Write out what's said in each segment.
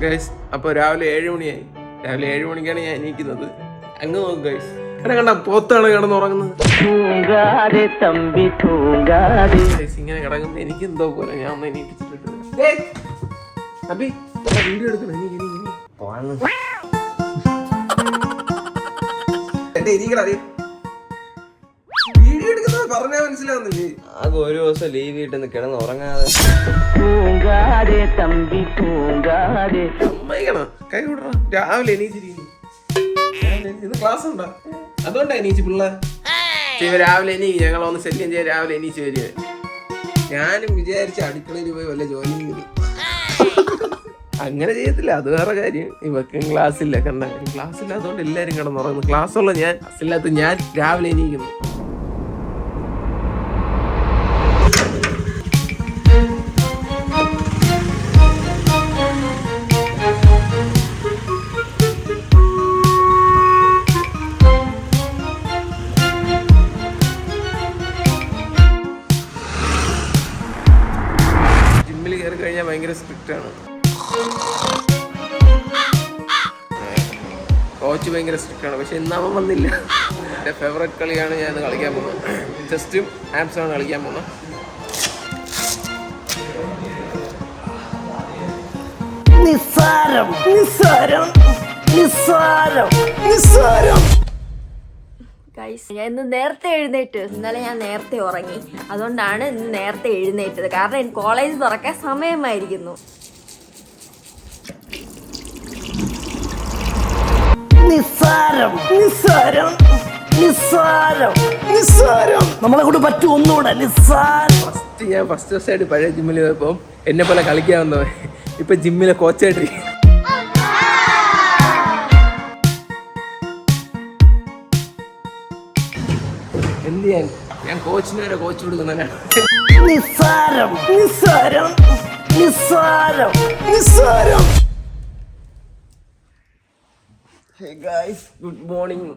Guys അപ്പോൾ രാവിലെ 7 മണിയായി. രാവിലെ 7 മണിക്കാണ് ഞാൻ എണീക്കുന്നത്. അങ്ങ് നോക്ക് ഗൈസ്, എന്നെ കണ്ട പോത്താണ് കിടന്നുറങ്ങുന്നത്. ഇങ്ങനെ കിടക്കുമ്പോ എനിക്ക് എന്തോ പോലെ. ഞാൻ ഒന്ന് എണീപ്പിച്ചിട്ട് വീഡിയോ എടുക്കണം. വീഡിയോ എടുക്കുന്നത് പറഞ്ഞാൽ മനസ്സിലാവുന്നില്ലേ? ആകെ ഒരു ദിവസം ലീവ് കിട്ടുന്ന കിടന്ന് ഉറങ്ങാതെ അമ്മയ്ക്കണം കൈ വിടണം. രാവിലെ എണീച്ചിരിക്കുന്നു. ക്ലാസ് ഉണ്ടോ? അതുകൊണ്ടാ എണീച്ച് പിള്ളേർ രാവിലെ എണീക്കും. ഞങ്ങളൊന്ന് ശല്യം ചെയ്യാൻ രാവിലെ എണീച്ച് വരിക. ഞാനും വിചാരിച്ച അടുക്കളയിൽ പോയി വല്ല ജോലിയും കൂടി. അങ്ങനെ ചെയ്യത്തില്ല, അത് വേറെ കാര്യം. ഇവക്കും ക്ലാസ്സില്ല. കണ്ട ക്ലാസ്സില്ല, അതുകൊണ്ട് എല്ലാരും കിടന്നുറങ്ങുന്നു. ക്ലാസ്സുള്ള ഞാൻ, ക്ലാസ്സില്ലാത്ത ഞാൻ രാവിലെ എണീക്കുന്നു. ജിമ്മിൽ കയറി കഴിഞ്ഞാൽ ഭയങ്കര സ്ട്രിക്റ്റ് ആണ്. കോച്ച് ഭയങ്കര സ്ട്രിക്റ്റ് ആണ്. പക്ഷെ ഇന്ന് അവൻ വന്നില്ല. എൻ്റെ ഫേവറേറ്റ് കളിയാണ് ഞാൻ ഇന്ന് കളിക്കാൻ പോകുന്നത്. ചെസ്റ്റും ആംസുമാണ് കളിക്കാൻ പോകുന്നത്. നിസ്സാരം നിസ്സാരം നിസ്സാരം നിസ്സാരം. ഞാൻ ഇന്ന് നേരത്തെ എഴുന്നേറ്റ്. ഇന്നലെ ഞാൻ നേരത്തെ ഉറങ്ങി, അതുകൊണ്ടാണ് ഇന്ന് നേരത്തെ എഴുന്നേറ്റത്. കാരണം എനിക്ക് കോളേജ് തുറക്കാൻ സമയമായിരിക്കുന്നു. നിസ്സാരം നിസ്സാരം നിസ്സാരം നിസ്സാരം. നമ്മളെ കൊണ്ട് പറ്റും ഒന്നുകൂടെ നിസ്സാരം. ഞാൻ ഫസ്റ്റ് ദിവസമായിട്ട് പഴയ ജിമ്മിൽ പോയപ്പോൾ എന്നെ പോലെ കളിക്കാവുന്നവൻ ഇപ്പൊ ജിമ്മിലെ കോച്ചായിട്ടിരിക്കും. എന്ത് ചെയ്യാൻ, ഞാൻ കോച്ചിന് വരെ കോച്ച് കൊടുക്കുന്നവനാണ്. നിസ്സാരം നിസ്സാരം നിസ്സാരം നിസ്സാരം. Good morning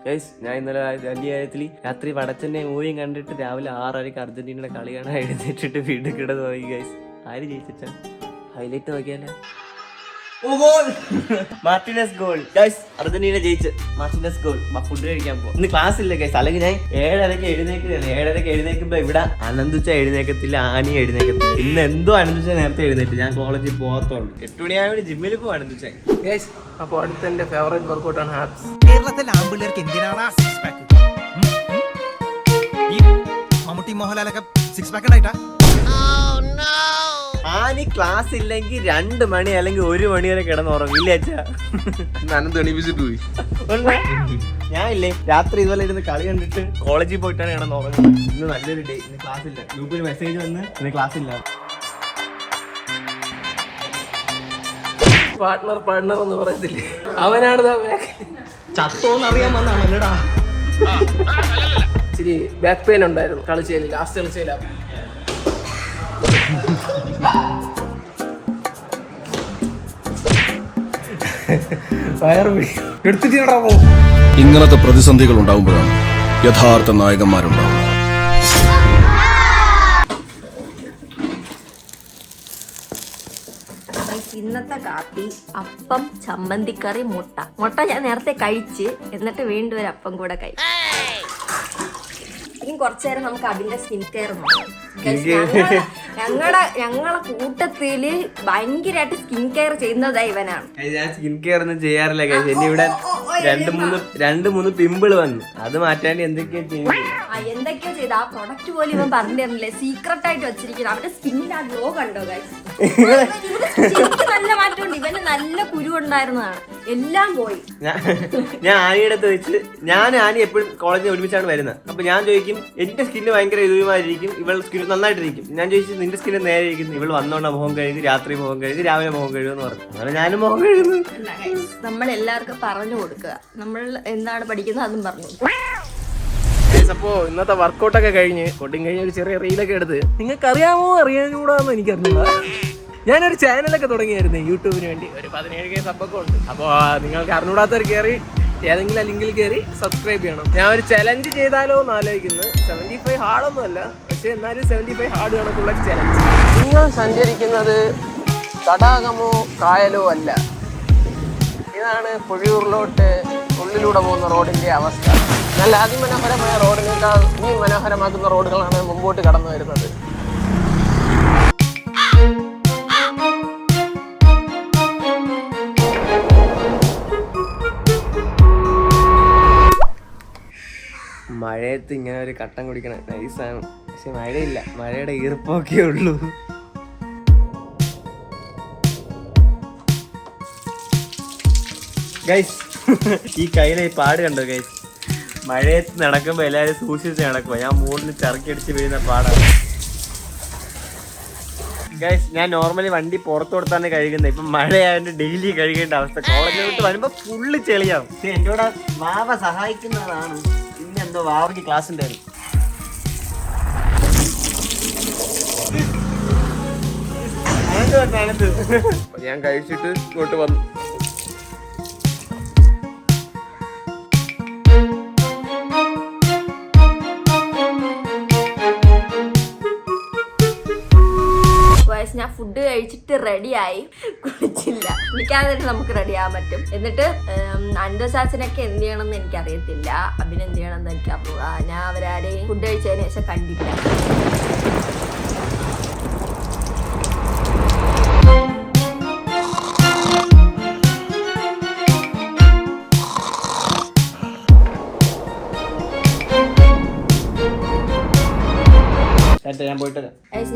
guys. ഞാൻ ഇന്നലെ അന്യായത്തിൽ രാത്രി വടച്ചന്റെ മൂവിയും കണ്ടിട്ട് രാവിലെ 6:30 അർജന്റീനയുടെ കളിയാണ് എഴുന്നേറ്റിട്ട് വീണ്ടും കിടന്നു പോയി ഗൈസ്. ആര് ജയിച്ചാ ഹൈലൈറ്റ് നോക്കിയാലേ? Martinez goal guys. അർജന്റീന ജയിച്ച്. Martinez goal. ഫുഡ് കഴിക്കാൻ പോകും. ഇന്ന് ക്ലാസ് ഇല്ല ഗൈസ്. അല്ലെങ്കിൽ ഞാൻ 7:30 എഴുന്നേക്കുന്നതാണ്. 7:30 എഴുന്നേക്കുമ്പോ ഇവിടെ അനന്തുച്ച എഴുന്നേക്കത്തില്ല, ആനി എഴുന്നേക്കത്തില്ല. ഇന്ന് എന്തോ അനന്തുച്ച നേരത്തെ എഴുന്നേറ്റ്. ഞാൻ കോളേജിൽ പോകത്തുള്ളൂ. 8 മണിയായ ജിമ്മിൽ പോകും അനന്തുച്ച. ഗൈസ് അപ്പോൾ അടുത്ത എൻ്റെ ഫേവറേറ്റ് വർക്കൗട്ടാണ് ഹാപ്സ്. കേരളത്തിലെ ആമ്പിള്ളേർക്ക് എന്തിനാണ് സിക്സ് പാക്ക്? ഈ മമ്മൂട്ടി മോഹൻലാലൊക്കെ സിക്സ് പാക്ക് ഉണ്ടായിട്ടാ? ആനി ക്ലാസ് ഇല്ലെങ്കിൽ 2 മണി അല്ലെങ്കിൽ 1 മണി വരെ കിടന്നുറങ്ങില്ല അച്ഛാ. അനന്ത് എണീപ്പിച്ചിട്ട് പോയി. ഞാൻ ഇല്ലേ രാത്രി ഇതുപോലെ ഇരുന്ന് കളി കണ്ടിട്ട് കോളേജിൽ പോയിട്ടാണ് കിടന്നുറങ്ങുന്നത്. ഇന്ന് നല്ലൊരു ഡേ. ഇന്ന് ക്ലാസ് ഇല്ല. ഗ്രൂപ്പിൽ മെസ്സേജ് വന്ന് ഇന്ന് ക്ലാസ് ഇല്ല. പാർട്ട്ണർ എന്ന് പറയത്തില്ലേ, അവനാണ് ചത്തോന്നറിയാൻ വന്നാണല്ലടാ. ഇച്ചിരി ബാക്ക് പെയിൻ ഉണ്ടായിരുന്നു കളിച്ചേല്. ലാസ്റ്റ് കളിച്ചേല ഇങ്ങനത്തെ പ്രതിസന്ധികൾ ഉണ്ടാകുമ്പോഴാണ് യഥാർത്ഥ നായകന്മാരുണ്ടാവുന്നത്. ഇന്നത്തെ കാപ്പി അപ്പം, ചമ്മന്തിക്കറി, മുട്ട. ഞാൻ നേരത്തെ കഴിച്ച്, എന്നിട്ട് വീണ്ടും ഒരു അപ്പം കൂടെ കഴിച്ചു. ഇനി കുറച്ചു നേരം നമുക്ക് അതിന്റെ സ്കിൻ കെയർ നോക്കാം. ഞങ്ങളെ കൂട്ടത്തില് ഭയങ്കരമായിട്ട് സ്കിൻ കെയർ ചെയ്യുന്നത് ഇവനാണ്. ഞാൻ സ്കിൻ കെയർ ഒന്നും ചെയ്യാറില്ല കഴിച്ചു. എന്നെ ഇവിടെ 2-3 പിമ്പിൾ വന്നു. അത് മാറ്റാണ്ട് എന്തൊക്കെയോ ചെയ്ത് ആ പ്രൊഡക്റ്റ് പോലും ഇവൻ പറഞ്ഞു തരുന്നില്ലേ. സീക്രട്ട് ആയിട്ട് വെച്ചിരിക്കുന്നത്. അവന്റെ സ്കിന്നിൽ ആ ഗ്ലോ കണ്ടോ ഗൈസ്? നല്ല മാറ്റമുണ്ട്. ഇവന് നല്ല കുരു ഉണ്ടായിരുന്നതാണ്, എല്ലാം പോയി. ഞാൻ ആനിയുടെ അടുത്ത് വെച്ച്, ഞാൻ ആനി എപ്പോഴും കോളേജിൽ ഒരുമിച്ചാണ് വരുന്നത്. അപ്പൊ ഞാൻ ചോദിക്കും, എന്റെ സ്കിന്ന് ഭയങ്കര ഇതുമായിരിക്കും, ഇവളുടെ സ്കിന്ന് നന്നായിട്ടിരിക്കും. ഞാൻ ചോദിച്ചു നിന്റെ സ്കിന്ന് നേരെ ഇരിക്കുന്നു. ഇവൾ വന്നോണ്ടാ മുഖം കഴുകി, രാത്രി മുഖം കഴുകി, രാവിലെ മുഖം കഴുകുമെന്ന് പറഞ്ഞു. അങ്ങനെ ഞാനും മുഖം കഴുകുന്നു. നമ്മൾ എല്ലാവർക്കും പറഞ്ഞു കൊടുക്കുക, നമ്മൾ എന്താണ് പഠിക്കുന്നത് അതും പറഞ്ഞു. അപ്പോൾ ഇന്നത്തെ വർക്കൗട്ടൊക്കെ കഴിഞ്ഞ് ഒരു ചെറിയ റീലൊക്കെ എടുത്ത്, നിങ്ങൾക്ക് അറിയാഞ്ഞൂടാന്ന് എനിക്കറിഞ്ഞൂടാ. ഞാനൊരു ചാനലൊക്കെ തുടങ്ങിയായിരുന്നു യൂട്യൂബിന് വേണ്ടി. ഒരു 17K സബ്ബൊക്കെ ഉണ്ട്. അപ്പോൾ നിങ്ങൾക്ക് അറിഞ്ഞൂടാത്തവർ കയറി ഏതെങ്കിലും ലിങ്കിൽ കയറി സബ്സ്ക്രൈബ് ചെയ്യണം. ഞാൻ ഒരു ചലഞ്ച് ചെയ്താലോ എന്ന് ആലോചിക്കുന്നു. 75 ഹാർഡൊന്നും അല്ല, പക്ഷെ എന്നാലും 75 ഹാർഡ് കണക്കുള്ള ചലഞ്ച്. നിങ്ങൾ സഞ്ചരിക്കുന്നത് തടാകമോ കായലോ അല്ല. ഇതാണ് പൊഴിയൂറിലോട്ട് ഉള്ളിലൂടെ പോകുന്ന റോഡിന്റെ അവസ്ഥ. നല്ല അതിമനോഹരമായ റോഡിനേക്കാൾ ഈ മനോഹരമാക്കുന്ന റോഡുകളാണ് മുമ്പോട്ട് കടന്നു വരുന്നത്. മഴയത്ത് ഇങ്ങനെ ഒരു കട്ടൻ കുടിക്കണം നൈസാണ്. പക്ഷെ മഴയില്ല, മഴയുടെ ഈർപ്പൊക്കെ ഉള്ളൂ. ഗൈസ് ഈ കയ്യിലെ ഈ പാട് കണ്ടോ ഗൈസ്? മഴയത്ത് നടക്കുമ്പോൾ എല്ലാവരും സൂക്ഷിച്ച് നടക്കുക. ഞാൻ മൂന്നിന് ചറക്കിയടിച്ച് വീഴുന്ന പാടാണ് ഗൈസ്. ഞാൻ നോർമലി വണ്ടി പുറത്തു കൊടുത്താണ് കഴുകുന്നത്. ഇപ്പം മഴയായതുകൊണ്ട് ഡെയിലി കഴുകേണ്ട അവസ്ഥ. കോളേജിലോട്ട് വരുമ്പോൾ ഫുള്ള് ചെളിയാവും. പക്ഷെ എൻ്റെ കൂടെ വാവ സഹായിക്കുന്നതാണ്. ഇന്നെന്തോ വാവയ്ക്ക് ക്ലാസ് ഉണ്ടായിരുന്നു. ഞാൻ കഴിച്ചിട്ട് ഇങ്ങോട്ട് വന്നു. ഞാൻ ഫുഡ് കഴിച്ചിട്ട് റെഡിയായി, കുളിച്ചില്ല. കുളിക്കാതെ തന്നെ നമുക്ക് റെഡി ആവാൻ പറ്റും. എന്നിട്ട് അൻഡോസാസിനൊക്കെ എന്ത് ചെയ്യണമെന്ന് എനിക്കറിയത്തില്ല, അഭിനന്ത് ചെയ്യണമെന്ന് എനിക്ക് അറിയാം. ഞാൻ അവരാരെയും ഫുഡ് കഴിച്ചതിന് ശേഷം കണ്ടില്ല.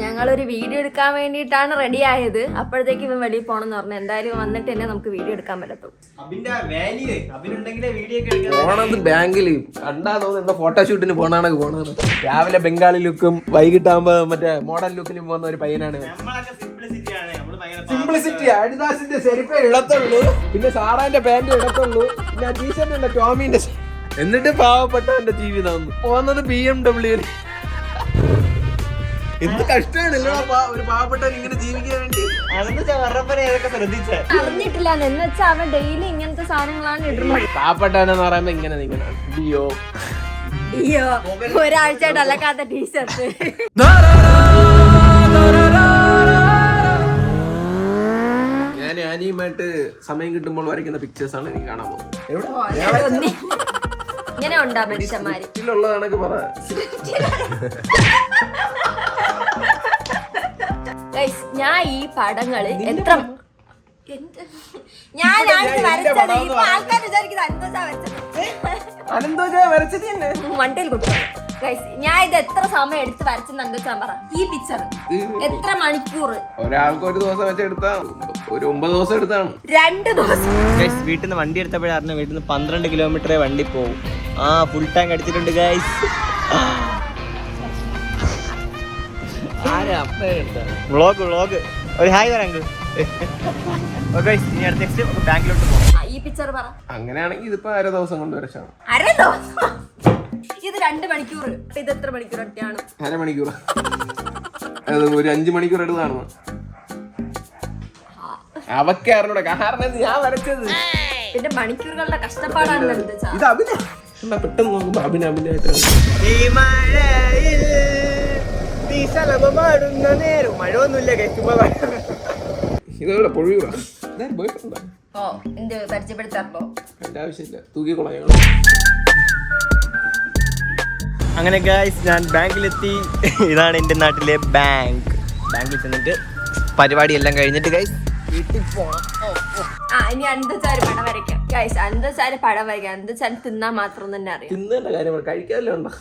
ഞങ്ങളൊരു വീഡിയോ എടുക്കാൻ വേണ്ടിയിട്ടാണ് റെഡി ആയത്. അപ്പോഴത്തേക്ക് ഇവൻ വെളിയിൽ പോണെന്ന് പറഞ്ഞു. എന്തായാലും വന്നിട്ട് തന്നെ നമുക്ക് വീഡിയോ എടുക്കാൻ പറ്റത്തുള്ളൂ. പോണത് ബാങ്കിൽ കണ്ടാ തോന്നുന്ന ഫോട്ടോഷൂട്ടിന് പോണാണ് പോണത്. രാവിലെ ബംഗാളി ലുക്കും വൈകിട്ടാകുമ്പോ മറ്റേ മോഡൽ ലുക്കിനും പോകുന്ന ഒരു പയ്യനാണ്. സിംപ്ലിസിറ്റി. അഡിദാസിന്റെ ചെരുപ്പേ ഇടത്തുള്ളൂ, പിന്നെ സാറാന്റെ പാന്റ് ഇടത്തുള്ളൂ, പിന്നെ ടീഷർട്ടിന്റെ ടോമിന്റെ. എന്നിട്ട് പാവപ്പെട്ടവന്റെ ജീവിതം പോകുന്നത് BMW. എന്ത് കഷ്ടമാണല്ലോ ഒരു പാവപ്പെട്ടവൻ ഇങ്ങനെ ജീവിക്കാൻ വേണ്ടി. അറിഞ്ഞിട്ടില്ല എന്ന് വെച്ചാൽ അവൻ ഡെയിലി ഇങ്ങനത്തെ സാധനങ്ങളാണ് ഇടുന്നത്. പാവപ്പെട്ടവനെന്ന് പറയുമ്പോ ഇങ്ങനെ നിൽക്കണം. അയ്യോ അയ്യോ, ഒരാഴ്ചയായിട്ട് അലക്കാത്ത ടീഷർട്ട്. ഞാൻ ആനിയുമായിട്ട് സമയം കിട്ടുമ്പോൾ വരയ്ക്കുന്ന പിക്ചേഴ്സ് ആണ് എനിക്ക് കാണാൻ പോകുന്നത്. ഇങ്ങനെ ഉണ്ടാ മനുഷ്യന്മാര് ഉള്ളതാണൊക്കെ പറ. ഞാൻ ഈ പടങ്ങള് എത്ര വണ്ടിയിൽ കൊടുത്തു. ഞാൻ ഇത് എത്ര സമയം എടുത്ത് വരച്ചെന്ന് എന്താ പറ. ഈ പിക്ചർ എത്ര മണിക്കൂർ? ഒരാൾക്ക് ഒരു ദിവസം വെച്ച് എടുത്താ ഒരു 9 ദിവസം എടുത്താണ്. 2 ദിവസം. വീട്ടിൽ നിന്ന് വണ്ടി എടുത്തപ്പോഴേ അറിഞ്ഞ വീട്ടിൽ നിന്ന് 12 കിലോമീറ്ററേ വണ്ടി പോകും. ഫുൾ ടാങ്ക് അടിച്ചിട്ടുണ്ട് ഗൈസ്. വ്ളോഗ് ഒരു ഹായ് പറയാം. ബാങ്കിലോട്ട് പോകാം. ഈ പിക്ചർ പറ. അങ്ങനെയാണെങ്കിൽ ഇതിപ്പോ 1/2 ദിവസം കൊണ്ട് വരച്ചാണ്. 1/2 ദിവസം? ഇത് 2 മണിക്കൂർ. ഇത് എത്ര മണിക്കൂർ ഒക്കെയാണ്? 1/2 മണിക്കൂർ. അത് ഒരു 5 മണിക്കൂർ എടുത്താണ്. അവക്കെ അറിഞ്ഞൂടെ, കാരണം ഞാൻ വരച്ചത്. പിന്നെ മണിക്കൂറുകളുടെ കഷ്ടപ്പാടാണ്. ഇത് അഭിനയം പെട്ടെന്ന് നോക്കുമ്പോ അഭിനയമായിട്ട് മഴയൊന്നുമില്ല. ഇതോടെ പൊഴിയൂറ. ഓ, എന്ത് പരിചയപ്പെടുത്താറുണ്ടോ? അതിന്റെ ആവശ്യമില്ല, തൂക്കിക്കൊള്ളാം. അങ്ങനെ ഗൈസ് ഞാൻ ബാങ്കിലെത്തി. ഇതാണ് എൻ്റെ നാട്ടിലെ ബാങ്കിൽ ചെന്നിട്ട് പരിപാടി എല്ലാം കഴിഞ്ഞിട്ട് ഗൈസ് വീട്ടിൽ പോണം. ഇനി അന്തസാര് പടം വരയ്ക്കാം ഗൈസ്. അന്തസാര് പടം വരയ്ക്കാം. അന്തസാര് തിന്നാൻ മാത്രം തന്നെ അറിയാം. തിന്നേണ്ട കാര്യം കഴിക്കാമല്ലോ. ഉണ്ടോ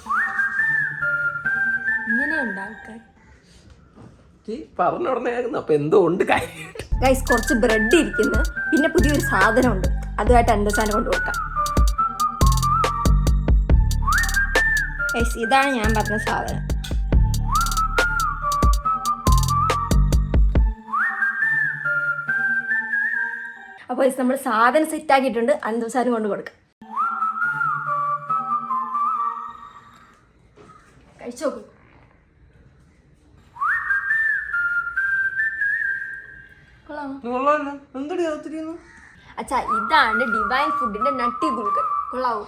ഇങ്ങനെയുണ്ട് ആൾക്കാർ പറഞ്ഞുടനെയാകുന്നു. അപ്പൊ എന്തോ ഉണ്ട് കാര്യം. ഗൈസ് കുറച്ച് ബ്രെഡ് ഇരിക്കുന്നു, പിന്നെ പുതിയൊരു സാധനം ഉണ്ട്. അതുമായിട്ട് അന്തസാരം കൊണ്ട് കൊടുക്കാം ഗൈസ്. ഇതാണ് ഞാൻ പറഞ്ഞ സാധനം. അപ്പോൾ നമ്മൾ സാധനം സെറ്റ് ആക്കിയിട്ടുണ്ട്. അന്തസാരം കൊണ്ട് കൊടുക്കാം. കഴിച്ചു നോക്കൂ. അച്ഛാ, ഇതാണ് ഡിവൈൻ ഫുഡിന്റെ നട്ടി ഗുൽക്കൻ. കൊള്ളാവൂ.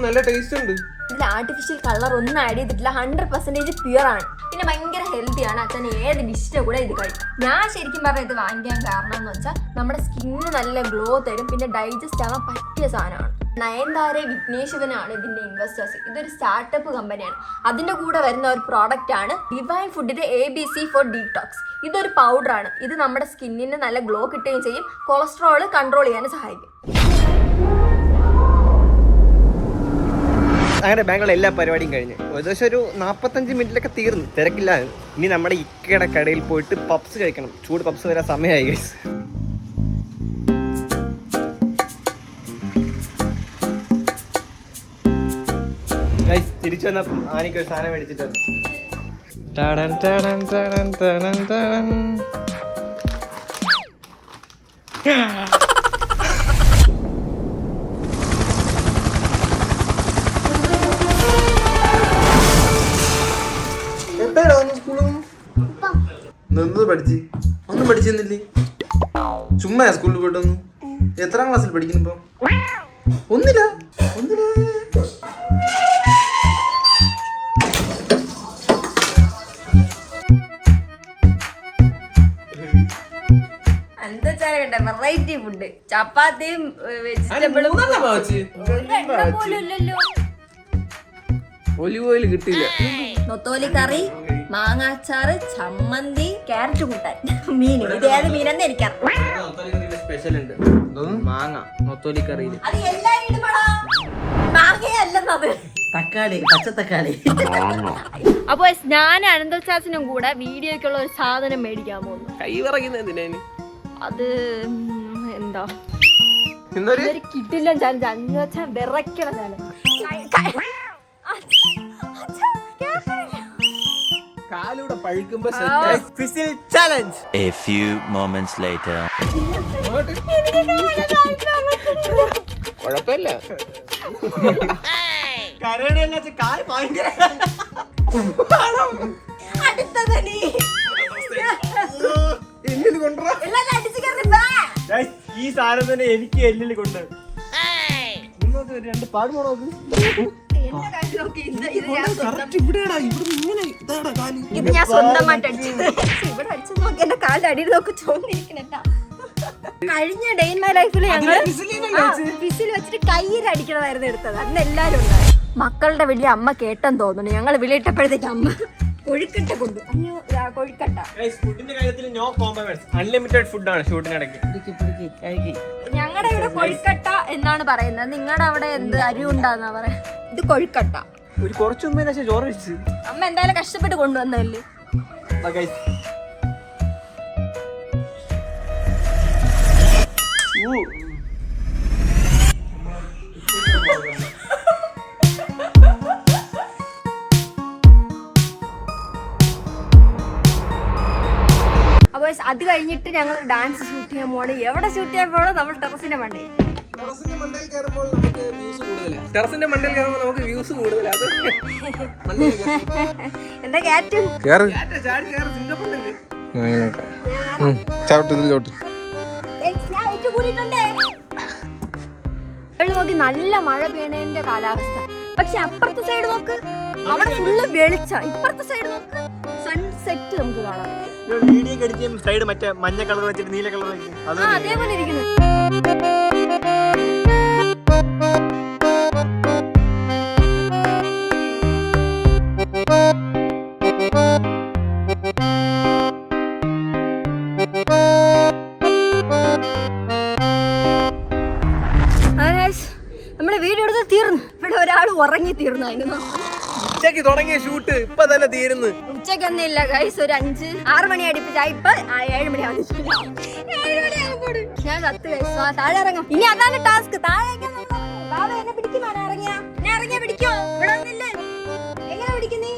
നല്ല ടേസ്റ്റ് ഉണ്ട്. ഇതിൽ ആർട്ടിഫിഷ്യൽ കളർ ഒന്നും ആഡ് ചെയ്തിട്ടില്ല. 100% പ്യുവർ ആണ്. പിന്നെ ഭയങ്കര ഹെൽത്തി ആണ്. അച്ഛൻ ഏത് ഡിഷിന്റെ കൂടെ ഇത് കഴിക്കും. ഞാൻ ശരിക്കും പറഞ്ഞാൽ ഇത് വാങ്ങിക്കാൻ കാരണം എന്ന് വെച്ചാൽ നമ്മുടെ സ്കിന്നിന് നല്ല ഗ്ലോ തരും. പിന്നെ ഡൈജസ്റ്റ് ആവാൻ പറ്റിയ സാധനമാണ്. നയൻതാര വിഘ്നേശ്വരനാണ് ഇതിന്റെ ഇൻവെസ്റ്റേഴ്സ്. ഇതൊരു സ്റ്റാർട്ടപ്പ് കമ്പനിയാണ്. അതിന്റെ കൂടെ വരുന്ന ഒരു പ്രോഡക്റ്റ് ആണ് ഡിവൈൻ ഫുഡിന്റെ ABC ഫോർ ഡീടോക്സ്. ഇതൊരു പൗഡറാണ്. ഇത് നമ്മുടെ സ്കിന്നിന് നല്ല ഗ്ലോ കിട്ടുകയും ചെയ്യും. കൊളസ്ട്രോൾ കൺട്രോൾ ചെയ്യാനും സഹായിക്കും. അങ്ങനെ ബാങ്കുള്ള എല്ലാ പരിപാടിയും കഴിഞ്ഞ് ഏകദേശം ഒരു 45 മിനിറ്റിലൊക്കെ തീർന്നു. തിരക്കില്ല. ഇനി നമ്മുടെ ഇക്കയുടെ കടയിൽ പോയിട്ട് പപ്സ് കഴിക്കണം. ചൂട് പപ്സ് വരാൻ സമയമായി ഗൈസ്. തിരിച്ചു വന്നപ്പം ആനിക്ക് ഒരു സാധനം മേടിച്ചിട്ടുണ്ട്. പഠിച്ച് ഒന്നും പഠിച്ചെന്നില്ലേ? ചുമ്മാ സ്കൂളിൽ പോയിട്ടൊന്നും. എത്രാം ക്ലാസ്സിൽ പഠിക്കുന്നു ഇപ്പൊ? ഒന്നില്ല. വെറൈറ്റി ഫുഡ്, ചപ്പാത്തിയും വെജിറ്റബിളും ഒലിവ് ഓയിൽ കിട്ടില്ല. നൊത്തോലി കറി, മാങ്ങാച്ചാറ്, ചമ്മന്തി, ക്യാരറ്റ് കൂട്ടാൻ, മീൻ. ഇത് ഏത് മീനെന്ന് എനിക്കറിയാം. സ്പെഷ്യൽ ഉണ്ട് മാങ്ങ നൊത്തോലി കറിയിൽ. അത് എല്ലാരും ഇടുമടാ. മാങ്ങയല്ലെന്നത് തക്കാളി, പച്ചത്തക്കാളി. അപ്പൊ ഞാൻ അനന്തചാച്ചനും കൂടെ വീഡിയോക്കുള്ള ഒരു സാധനം മേടിക്കാൻ പോകുന്നു. കൈ പറയുന്നത് എന്തിനാ? അത് എന്താ എന്തൊരു കിട്ടില്ല. ചാൻ വിറയ്ക്കണ കാലൂടെ പഴുക്കുമ്പോ challenge. A few moments later. കുഴപ്പമില്ല. ഈ സാധനം തന്നെ എനിക്ക് എല്ലിൽ കൊണ്ട് രണ്ട് പാട് നോക്ക്. ഇത് ഞാൻ സ്വന്തമായിട്ട് അടിച്ചത്. ഇവിടെ അടിച്ചു നോക്കി എന്റെ കാലിന്റെ അടിയിൽ നോക്കി ചോന്നിരിക്കണ. കഴിഞ്ഞ ഡേ ഇൻ മൈ ലൈഫിൽ ഞങ്ങൾ ഫിസിൽ വെച്ചിട്ട് കയ്യിൽ അടിക്കണമായിരുന്നു എടുത്തത്. അന്ന് എല്ലാരും ഉണ്ടായി. മക്കളുടെ വലിയ അമ്മ കേട്ടെന്ന് തോന്നുന്നു. ഞങ്ങൾ വിളിയിട്ടപ്പോഴത്തേക്ക് അമ്മ കൊഴുക്കട്ട കൊണ്ടു. അയ്യോ കൊഴുക്കട്ട. ഫുഡിന്റെ കാര്യത്തിൽ നോ കോംപ്രമൈസ്. അൺലിമിറ്റഡ് ഫുഡാണ് ഷൂട്ടിനിടയ്ക്ക്. ഞങ്ങളുടെ ഇവിടെ കൊഴുക്കട്ട എന്നാണ് പറയുന്നത്. നിങ്ങളുടെ അവിടെ എന്ത് അരി ഉണ്ടാന്നാ പറയാ. ഇത് കൊഴുക്കട്ട. ഒരു കുറച്ചു മുമ്പേ ചോറ് വെച്ച് അമ്മ എന്തായാലും കഷ്ടപ്പെട്ട് കൊണ്ടുവന്നല്ലേ. അപ്പൊ അത് കഴിഞ്ഞിട്ട് ഞങ്ങൾ ഡാൻസ് ഷൂട്ട് ചെയ്യാൻ പോവാണ്. എവിടെ ഷൂട്ട് ചെയ്യാൻ പോകണം? നമ്മൾ ടെറസിന്റെ മണ്ടയിൽ. ടെറസിന്റെ മണ്ടയിൽ കയറുമ്പോൾ നമുക്ക് വ്യൂസ് കൂടുതലാണ്. എന്താ കാറ്റും നോക്കി നല്ല മഴ പെയ്യണതിന്റെ കാലാവസ്ഥ. പക്ഷെ അപ്പുറത്തെ സൈഡ് നോക്ക്, അവിടെ ഫുള്ള് വെളിച്ച. ഇപ്പുറത്തെ സൈഡ് നോക്ക്, സൺസെറ്റ് നമുക്ക് കാണാം. വീഡിയോ കടിച്ചും സൈഡ് മറ്റേ മഞ്ഞ കളർ വെച്ചിട്ട് നീല കളർ വെച്ചിട്ട് അതേപോലെ ഇരിക്കുന്നു. നമ്മുടെ വീഡിയോ എടുത്ത് തീർന്നു. ഇവിടെ ഒരാൾ ഉറങ്ങി തീർന്നു. അതിന് ഉച്ചക്ക് തുടങ്ങിയ ഷൂട്ട് ഇപ്പൊ തന്നെ തീരുന്നു. ഉച്ചക്കൊന്നും ഇല്ല ഗൈസ്. ഒരു 5-6 മണി അടുപ്പിച്ചാ. ഇപ്പൊ 7 മണിയാവുന്നു. ഞാൻ കത്ത് ഗൈസ്. താഴെ ഇറങ്ങാം. ഇനി അതാണ് ടാസ്ക്. താഴെ എന്നെ പിടിക്കും. ഇറങ്ങിയാ പിടിക്കോ? ഇവിടെ ഒന്നില്ലേ? എങ്ങനെ പിടിക്കുന്നീ?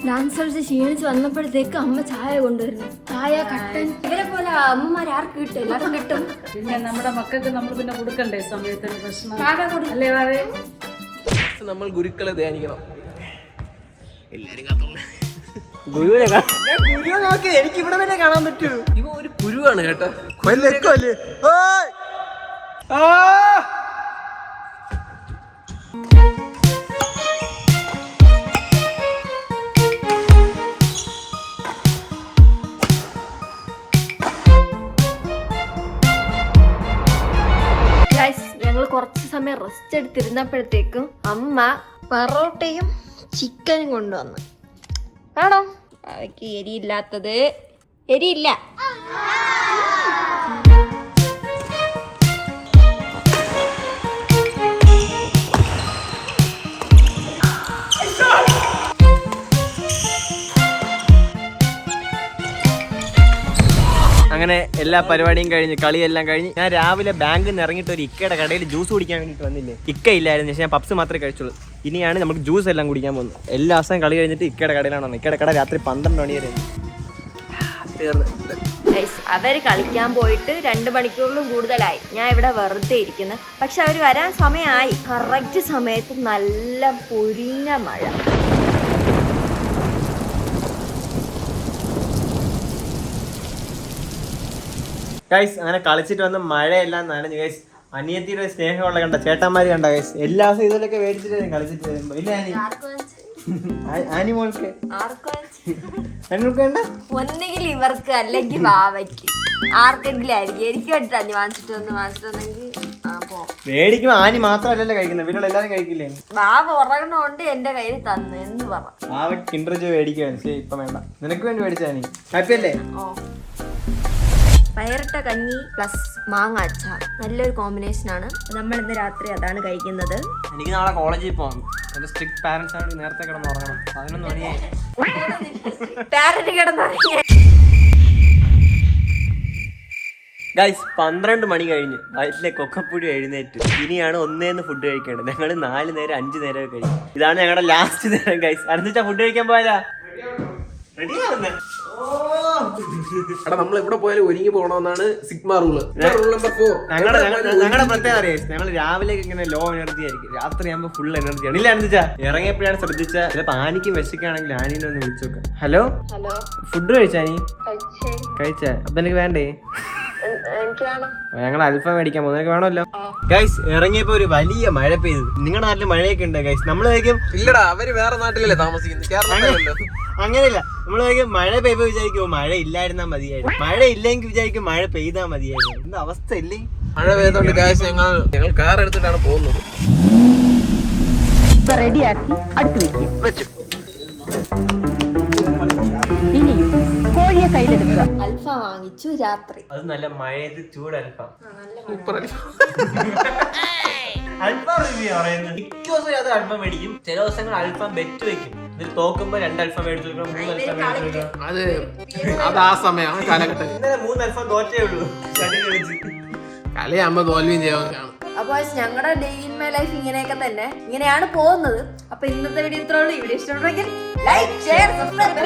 ഡാൻസ് കളിച്ച് ക്ഷീണിച്ച് വന്നപ്പോഴത്തേക്ക് അമ്മ ചായ കൊണ്ടുവരുന്നു. ചായ, കട്ടൻ. ഇവരെ പോലെ അമ്മമാർ ആർക്ക് കിട്ടും? എല്ലാവർക്കും കിട്ടും. പിന്നെ നമ്മുടെ മക്കൾക്ക് നമ്മൾ പിന്നെ കൊടുക്കണ്ടേ സമയത്തിന് ഭക്ഷണം അല്ലേ വാവേ? നമ്മൾ ഗുരുക്കളെ ധ്യാനിക്കണം. ഗുരുവിനെ നോക്കി എനിക്ക് ഇവിടെ തന്നെ കാണാൻ പറ്റൂ. ഇവ ഒരു കുരുവാണ് കേട്ടോ. ഞങ്ങൾ കുറച്ച് സമയം റെസ്റ്റ് എടുത്തിരുന്നപ്പോഴത്തേക്കും അമ്മ പൊറോട്ടയും ചിക്കനും കൊണ്ടുവന്നു. ആണോ? അവയ്ക്ക് എരിയില്ലാത്തത്. എരിയില്ല. അങ്ങനെ എല്ലാ പരിപാടിയും കഴിഞ്ഞ് കളിയെല്ലാം കഴിഞ്ഞ് ഞാൻ രാവിലെ ബാങ്കിൽ നിന്ന് ഇറങ്ങിയിട്ട് ഒരു ഇക്കയുടെ കടയിൽ ജ്യൂസ് കുടിക്കാൻ വേണ്ടിയിട്ട് വന്നില്ലേ. ഇക്ക ഇല്ലായിരുന്നു, പക്ഷേ ഞാൻ പപ്സ് മാത്രമേ കഴിച്ചുള്ളൂ. ഇനിയാണ് നമുക്ക് ജ്യൂസ് എല്ലാം കുടിക്കാൻ പോകുന്നത്. എല്ലാ ദിവസവും കളി കഴിഞ്ഞിട്ട് ഇക്കയുടെ കടയിലാണ് വന്നത്. ഇക്കയുടെ കട രാത്രി 12 മണി വരെ അവര് കളിക്കാൻ പോയിട്ട് 2 മണിക്കൂറിലും കൂടുതലായി. ഞാൻ ഇവിടെ വെറുതെ ഇരിക്കുന്നു. പക്ഷെ അവര് വരാൻ സമയമായി. കറക്റ്റ് സമയത്ത് നല്ല പൊരിഞ്ഞ മഴ. ഗൈസ് അങ്ങനെ കളിച്ചിട്ട് വന്ന് മഴയെല്ലാം നനഞ്ഞു. ഗൈസ് അനിയത്തിയുടെ സ്നേഹമുള്ള കണ്ട ചേട്ടന്മാര് കണ്ട ഗൈസ് എല്ലാ ദിവസവും ഇതിലൊക്കെ മേടിച്ചിട്ട് കളിച്ചിട്ട് വരുമ്പോ ഇല്ല ആനി മോൾക്ക് ഒന്നുകിൽ ഇവർക്ക് അല്ലെങ്കിൽ ബാവയ്ക്ക് ആർക്കെങ്കിലും ആയിരിക്കും. എനിക്ക് വേണ്ടിട്ട് വാങ്ങിച്ചിട്ടുണ്ടെങ്കിൽ മേടിക്കുമ്പോ ആനി മാത്രമല്ലല്ലോ കഴിക്കുന്നത്, വീട്ടിലുള്ള എല്ലാരും കഴിക്കില്ലേ. ബാവ ഉറങ്ങണോണ്ട് എന്റെ കയ്യിൽ തന്നു എന്ന് പറ. ബാവ കിൻഡർ ജോയ് മേടിക്കുവാണ്. ശരി ഇപ്പൊ വേണ്ട, നിനക്ക് വേണ്ടി മേടിച്ചാനി. ഹാപ്പി അല്ലേ? പയറിട്ട കഞ്ഞി പ്ലസ് മാങ്ങ അച്ചാർ നല്ലൊരു കോമ്പിനേഷനാണ്. നമ്മൾ ഇന്ന് രാത്രി അതാണ് കഴിക്കുന്നത്. എനിക്ക് നാളെ കോളേജിൽ പോകാം. എന്റെ സ്ട്രിക്ട് പാരന്റ്സ് ആണ് നേരത്തെ കിടന്ന് ഉറങ്ങണം. 11 മണിയായി. പാരന്റ് കിടന്നുറങ്ങിയ ഗൈസ് 12 മണി കഴിഞ്ഞ് വയറ്റിലെ കൊക്കപ്പുഴി എഴുന്നേറ്റ്. ഇനിയാണ് 1 ഫുഡ് കഴിക്കേണ്ടത്. ഞങ്ങൾ 4 നേരം 5 നേരം കഴിക്കും. ഇതാണ് ഞങ്ങളുടെ ലാസ്റ്റ് നേരം ഗൈസ്. അടുത്ത ഫുഡ് കഴിക്കാൻ പോയാലാ റെഡിയാവുന്നേ. നമ്മൾ എവിടെ പോയാലും ഒരുങ്ങി പോകണമെന്നാണ് സിഗ്മ റൂള്. നമ്പർ 4. ഞങ്ങളുടെ പ്രത്യേകത അറിയാം, ഞങ്ങൾ രാവിലെ ഇങ്ങനെ ലോ എനർജി ആയിരിക്കും, രാത്രി ആകുമ്പോൾ ഫുൾ എനർജിയാണ്. ഇല്ല എന്താ ഇറങ്ങിയപ്പോഴാണ് ശ്രദ്ധിച്ച ചിലപ്പോൾ ആനിക്ക് വിശക്കാണെങ്കിൽ ആനീനെ ഒന്ന് വിളിച്ചു നോക്കാം. ഹലോ ഫുഡ് കഴിച്ചാ നീ? കഴിച്ചാ? അപ്പൊ എനിക്ക് വേണ്ടേ? ഞങ്ങൾ അൽഫാം മേടിക്കാൻ പോകും, നിനക്ക് വേണമല്ലോ. ഗൈസ് ഇറങ്ങിയപ്പോ ഒരു വലിയ മഴ പെയ്തു. നിങ്ങളുടെ നാട്ടിൽ മഴയൊക്കെ ഉണ്ട് ഗൈസ്? നമ്മള് ഇല്ലടാ, അവര് വേറെ നാട്ടിലല്ലേ താമസിക്കുന്നത്, കേരളത്തിലല്ലോ. അങ്ങനെയല്ല, നമ്മൾ മഴ പെയ്യുമ്പോ വിചാരിക്കും മഴ ഇല്ലായിരുന്നാ മതിയായിരുന്നു, മഴ ഇല്ലെങ്കിൽ വിചാരിക്കും മഴ പെയ്താ മതിയായിരുന്നു. എന്താ അവസ്ഥ ഇല്ലേ? മഴ പെയ്തോണ്ട് ഗൈസ് ഞങ്ങൾ കാർ എടുത്തിട്ടാണ് പോകുന്നത്. റെഡിയാക്കി അടുത്ത് വെച്ചു. ഇനിയും കോഴിയെ കയ്യിലെടുക്കുക. അൽഫാം വാങ്ങിച്ചു രാത്രി. അത് നല്ല മഴയത്ത് ചൂട് അൽഫാം. സൂപ്പർ അൽഫാം. അൽഫാം റിവ്യൂ പറയുന്നത് മിക്ക ദിവസം അത് അൽഫാം മേടിക്കും. ചില ദിവസങ്ങൾ അൽഫാം ബെറ്റ് വെക്കും. ഇതിൽ തോക്കുമ്പോ 2 അൽഫാം മേടിച്ചു കൊടുക്കണം, 3 അൽഫാം മേടിച്ചു കൊടുക്കണം. അത് ആ സമയം കാലഘട്ടം. ഇന്നലെ 3 അൽഫാം തോറ്റേ ഉള്ളൂ. കളിയാകുമ്പോ തോൽവിയും ചെയ്യാൻ. അപ്പൊ ഞങ്ങളുടെ ഡേ ഇൻ മൈ ലൈഫ് ഇങ്ങനെയൊക്കെ തന്നെ, ഇങ്ങനെയാണ് പോകുന്നത്. അപ്പൊ ഇന്നത്തെ വീഡിയോ ഇത്രേ ഉള്ളൂ. ഈ വീഡിയോ ഇഷ്ടപ്പെട്ടെങ്കിൽ ലൈക്ക്, ഷെയർ, സബ്സ്ക്രൈബ്.